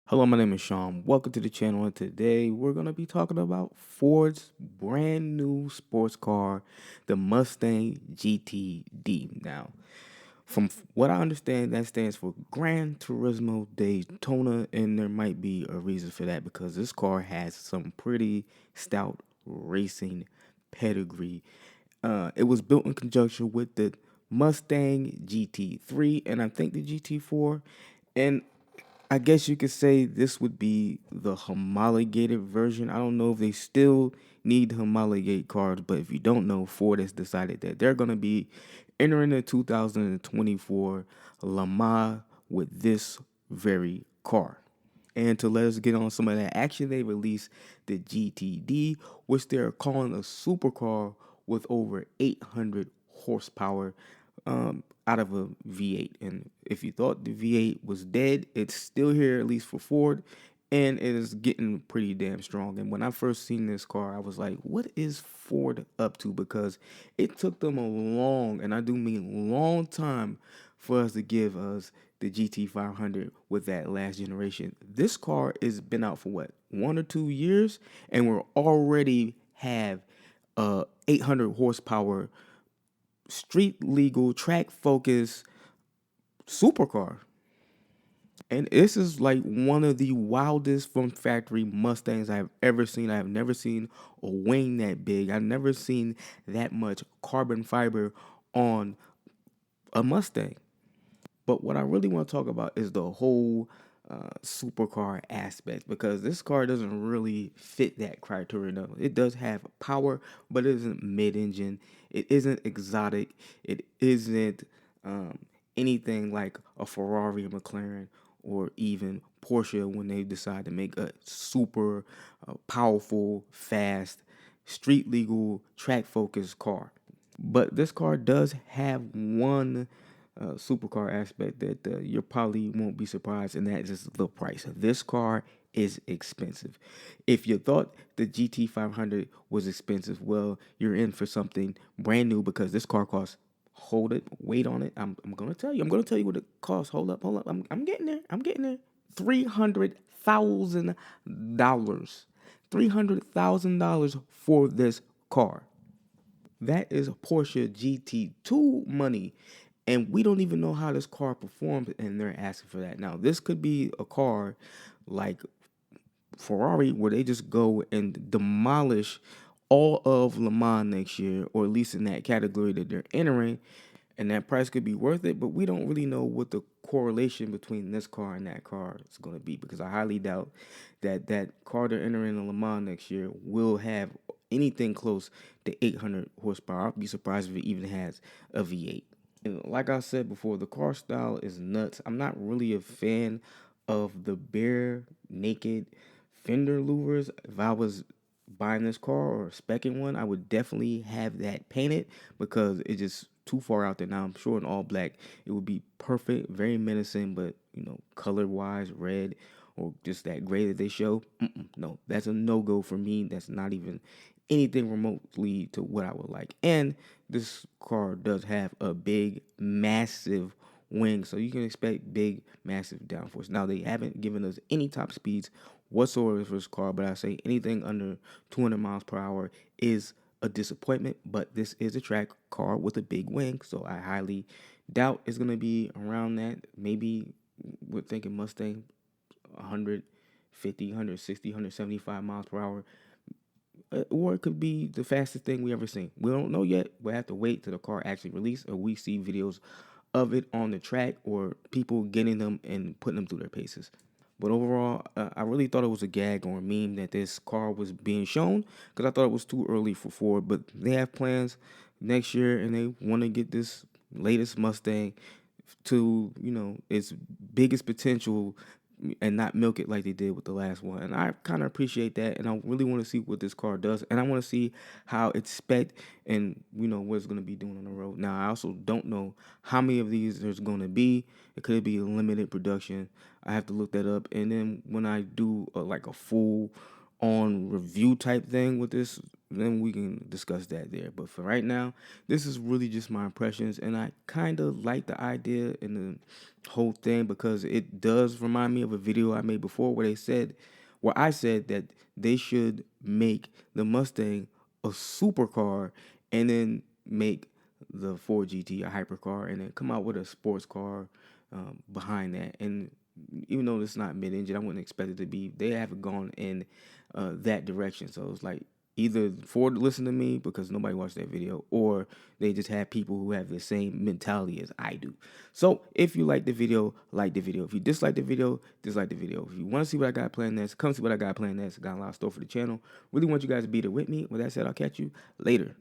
Hello, my name is Sean. Welcome to the channel, and today we're going to be talking about Ford's brand new sports car, the Mustang GTD. Now, from what I understand, that stands for Gran Turismo Daytona, and there might be a reason for that because this car has some pretty stout racing pedigree. It was built in conjunction with the Mustang GT3 and I think the GT4. And I guess you could say this would be the homologated version. I don't know if they still need to homologate cars, but if you don't know, Ford has decided that they're going to be entering the 2024 Le Mans with this very car. And to let us get on some of that action, they released the GTD, which they're calling a supercar with over 800 horsepower out of a V8. And if you thought the V8 was dead, it's still here, at least for Ford, and it is getting pretty damn strong. And when I first seen this car, I was like, what is Ford up to? Because it took them a long, and I do mean long time, for us to give us the GT500 with that last generation. This car has been out for what, 1 or 2 years, and we're already have 800 horsepower street legal track focused supercar. And this is like one of the wildest from factory Mustangs I've ever seen. I've never seen a wing that big. I've never seen that much carbon fiber on a Mustang. But what I really want to talk about is the whole supercar aspect because this car doesn't really fit that criteria. No. It does have power, but it isn't mid-engine. It isn't exotic. It isn't um, anything like a Ferrari, a McLaren, or even Porsche when they decide to make a super powerful, fast, street legal, track focused car. But this car does have one supercar aspect that you probably won't be surprised, and that is the price. This car is expensive. If you thought the GT500 was expensive, well, you're in for something brand new because this car costs. Hold it, wait on it. I'm gonna tell you. I'm gonna tell you what it costs. Hold up, hold up. I'm getting there. I'm getting there. $300,000. $300,000 for this car. That is Porsche GT2 money. And we don't even know how this car performs, and they're asking for that. Now, this could be a car like Ferrari where they just go and demolish all of Le Mans next year, or at least in that category that they're entering, and that price could be worth it. But we don't really know what the correlation between this car and that car is going to be because I highly doubt that that car they're entering in Le Mans next year will have anything close to 800 horsepower. I'd be surprised if it even has a V8. And like I said before, the car style is nuts. I'm not really a fan of the bare naked fender louvers. If I was buying this car or specking one, I would definitely have that painted because it's just too far out there. Now I'm sure in all black it would be perfect, very menacing, but color wise, red or just that gray that they show, no, that's a no go for me. That's not even anything remotely to what I would like. And this car does have a big, massive wing, so you can expect big, massive downforce. Now they haven't given us any top speeds whatsoever for this car, but I say anything under 200 miles per hour is a disappointment. But this is a track car with a big wing, so I highly doubt it's gonna be around that. Maybe we're thinking Mustang 150, 160, 175 miles per hour. Or it could be the fastest thing we ever seen. We don't know yet. We'll have to wait till the car actually released or we see videos of it on the track or people getting them and putting them through their paces. But overall, I really thought it was a gag or a meme that this car was being shown because I thought it was too early for Ford. But they have plans next year and they want to get this latest Mustang to, its biggest potential and not milk it like they did with the last one. And I kind of appreciate that. And I really want to see what this car does. And I want to see how it's spec and, what it's going to be doing on the road. Now, I also don't know how many of these there's going to be. It could be a limited production. I have to look that up. And then when I do like a full on review type thing with this, then we can discuss that there. But for right now, this is really just my impressions, and I kind of like the idea and the whole thing because it does remind me of a video I made before where I said that they should make the Mustang a supercar and then make the Ford GT a hypercar and then come out with a sports car behind that. And even though it's not mid-engine, I wouldn't expect it to be. They haven't gone in that direction. So it's like either Ford listened to me because nobody watched that video, or they just have people who have the same mentality as I do. So if you like the video, like the video. If you dislike the video, dislike the video. If you want to see what I got planned next, come see what I got planned next. I got a lot of stuff for the channel. Really want you guys to be there with me. With that said, I'll catch you later.